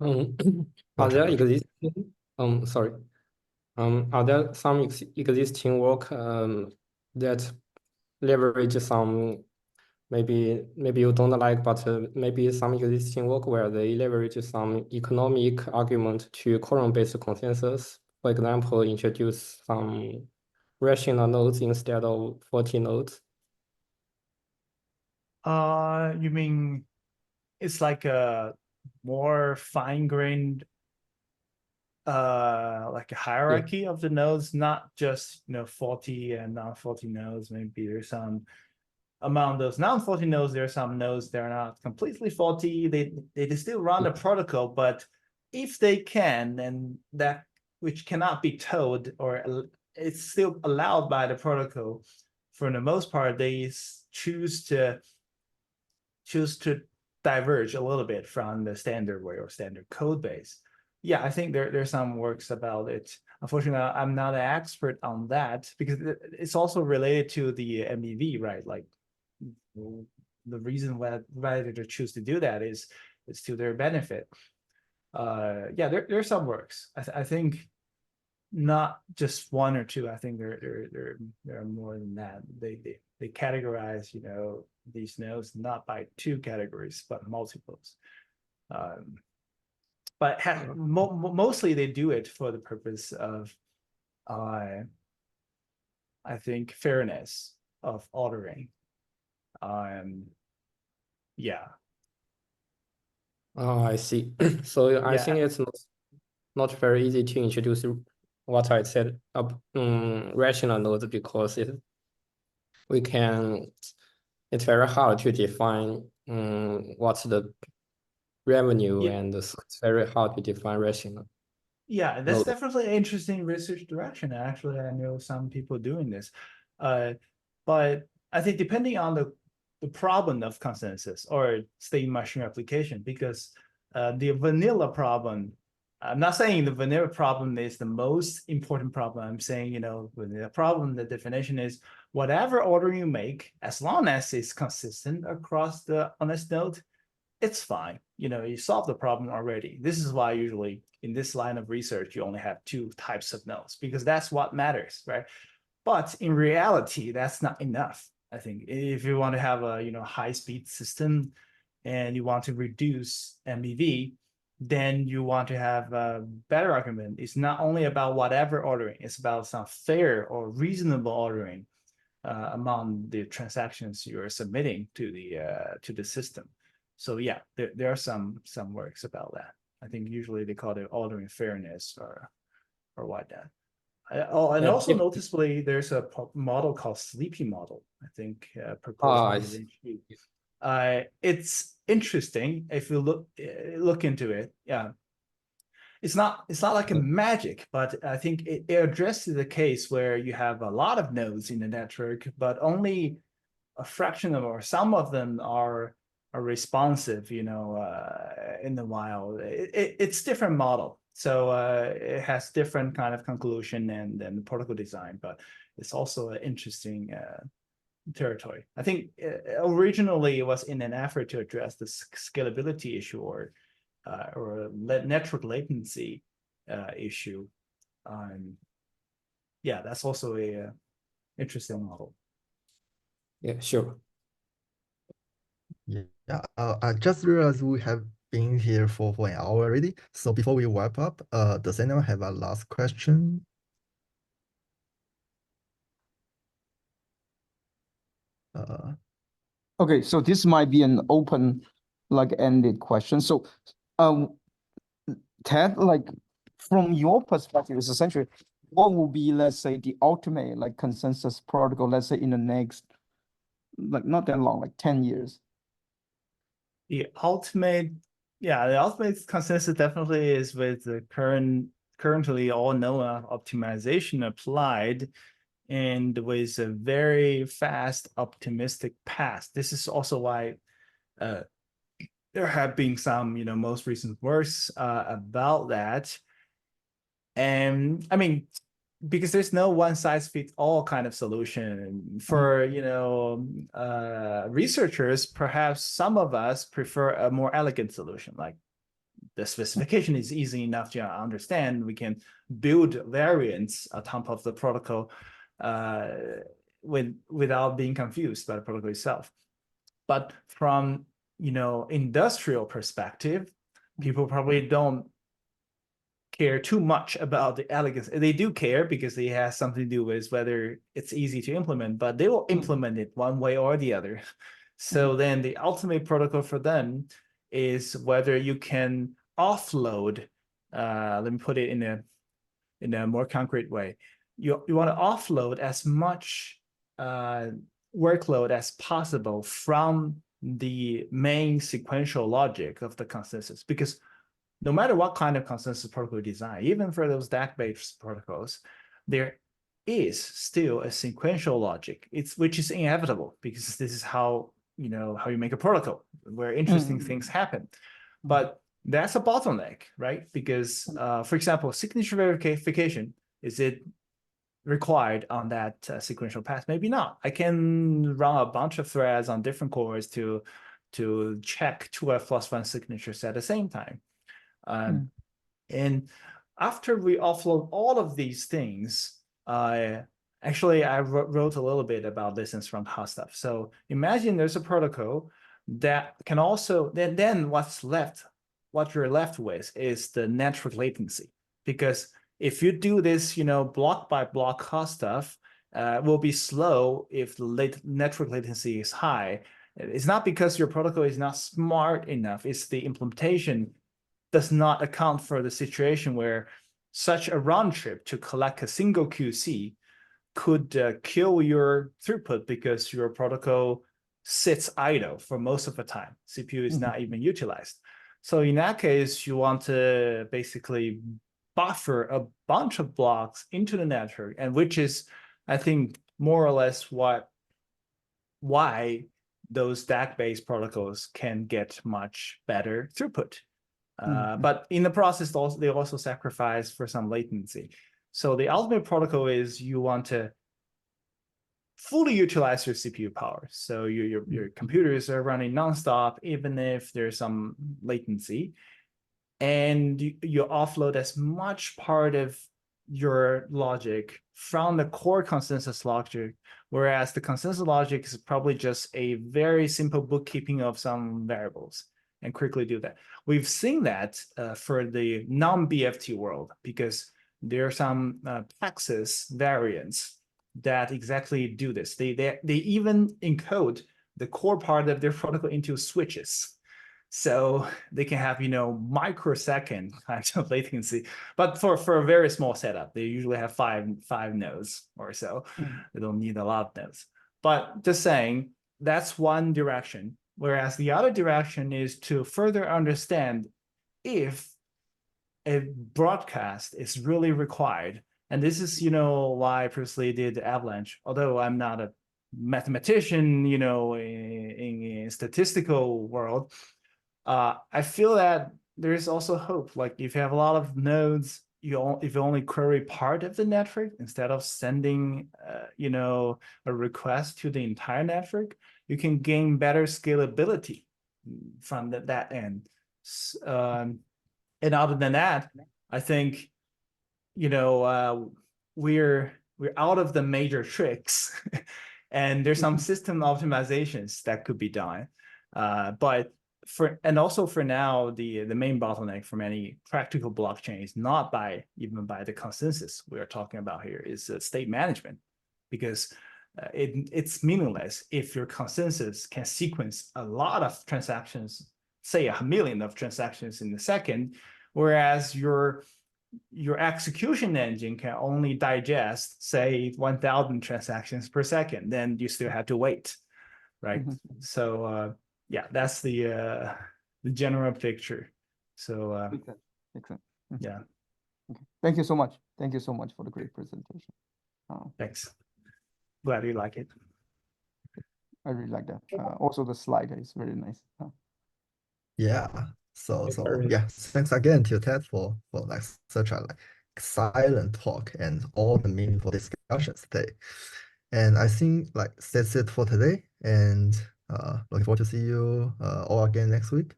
Are there existing? Sorry. Are there some existing work that leverage some maybe you don't like, but maybe some existing work where they leverage some economic argument to quorum-based consensus? For example, introduce some rational nodes instead of 40 nodes. You mean it's like a more fine-grained like a hierarchy of the nodes, not just 40 and non-40 nodes. Maybe there's some among those non-40 nodes, there are some nodes that are not completely faulty. They still run the protocol, but if they can, then that which cannot be told or it's still allowed by the protocol, for the most part, they choose to diverge a little bit from the standard way or standard code base. Yeah, I think there's some works about it. Unfortunately, I'm not an expert on that because it's also related to the MEV, right? Like the reason why they choose to do that is to their benefit. Yeah, there's some works. I think not just one or two. I think there are more than that. They categorize these nodes not by two categories but multiples. But mostly they do it for the purpose of, I think, fairness of ordering. Yeah. Oh, I see. So I think it's not very easy to introduce what I said rational nodes because it's very hard to define what's the revenue and it's very hard to define rational. Yeah, that's definitely an interesting research direction. Actually, I know some people doing this. But I think depending on the problem of consensus or state machine replication, because the vanilla problem, I'm not saying the vanilla problem is the most important problem. I'm saying, vanilla problem, the definition is whatever order you make, as long as it's consistent across the honest node, it's fine. You solve the problem already. This is why usually in this line of research, you only have 2 types of nodes, because that's what matters, right? But in reality, that's not enough. I think if you want to have a high-speed system and you want to reduce MEV, then you want to have a better argument. It's not only about whatever ordering, it's about some fair or reasonable ordering among the transactions you're submitting to the system. So yeah, there are some works about that. I think usually they call it ordering fairness or whatnot. And also noticeably, there's a model called Sleepy model, I think, proposed by it's interesting if you look into it. Yeah, it's not like a magic, but I think it addresses the case where you have a lot of nodes in the network, but only a fraction of or some of them are responsive, in the wild. It's different model. So it has different kind of conclusion and protocol design, but it's also an interesting territory. I think originally it was in an effort to address the scalability issue or network latency issue. Yeah, that's also a interesting model. Yeah, sure. Yeah, I just realized we have been here for an hour already. So before we wrap up, does anyone have a last question? Okay, so this might be an open, ended question. So, Ted, from your perspective, is essentially what will be, let's say, the ultimate consensus protocol, let's say in the next, not that long, 10 years? The ultimate consensus definitely is with the currently all known optimization applied, and with a very fast optimistic path. This is also why there have been some most recent works about that. And I mean, because there's no one size fits all kind of solution for researchers. Perhaps some of us prefer a more elegant solution, like the specification is easy enough to understand. We can build variants on top of the protocol without being confused by the protocol itself. But from industrial perspective, people probably don't care too much about the elegance. They do care because it has something to do with whether it's easy to implement, but they will implement it one way or the other. So then the ultimate protocol for them is whether you can offload, let me put it in a more concrete way. You want to offload as much workload as possible from the main sequential logic of the consensus, because no matter what kind of consensus protocol design, even for those DAC-based protocols, there is still a sequential logic. Which is inevitable, because this is how you make a protocol where interesting things happen. But that's a bottleneck, right? Because for example, signature verification, is it required on that sequential path? Maybe not. I can run a bunch of threads on different cores to check 2f+1 signatures at the same time. And after we offload all of these things, actually I wrote a little bit about this in from HotStuff. So imagine there's a protocol that can also, then what you're left with is the network latency. Because if you do this, block by block HotStuff, will be slow if the network latency is high. It's not because your protocol is not smart enough, it's the implementation does not account for the situation where such a round trip to collect a single QC could kill your throughput, because your protocol sits idle for most of the time. CPU is not even utilized. So in that case, you want to basically buffer a bunch of blocks into the network, and which is, I think, more or less why those stack-based protocols can get much better throughput. But in the process, they also sacrifice for some latency. So the ultimate protocol is you want to fully utilize your CPU power. So your computers are running nonstop, even if there's some latency. And you offload as much part of your logic from the core consensus logic, whereas the consensus logic is probably just a very simple bookkeeping of some variables, and quickly do that. We've seen that for the non-BFT world, because there are some Paxos variants that exactly do this. They even encode the core part of their protocol into switches. So they can have, microsecond kind of latency, but for a very small setup, they usually have five nodes or so. They don't need a lot of nodes. But just saying, that's one direction. Whereas the other direction is to further understand if a broadcast is really required. And this is, why I previously did Avalanche, although I'm not a mathematician, in statistical world. I feel that there is also hope. Like if you have a lot of nodes, if you only query part of the network instead of sending, a request to the entire network, you can gain better scalability from that end. And other than that, I think, we're out of the major tricks, and there's some system optimizations that could be done, but. Also for now, the main bottleneck for many practical blockchain is not even by the consensus we are talking about here, is state management, because it's meaningless if your consensus can sequence a lot of transactions, say 1 million of transactions in a second, whereas your execution engine can only digest, say, 1,000 transactions per second. Then you still have to wait, right? So. Yeah, that's the general picture. So Excellent. Yeah. Okay. Thank you so much. Thank you so much for the great presentation. Thanks. Glad you like it. I really like that. Also, the slide is very nice. Yeah. So yeah, thanks again to Ted for like such a silent talk and all the meaningful discussions today. And I think like that's it for today. And looking forward to see you all again next week.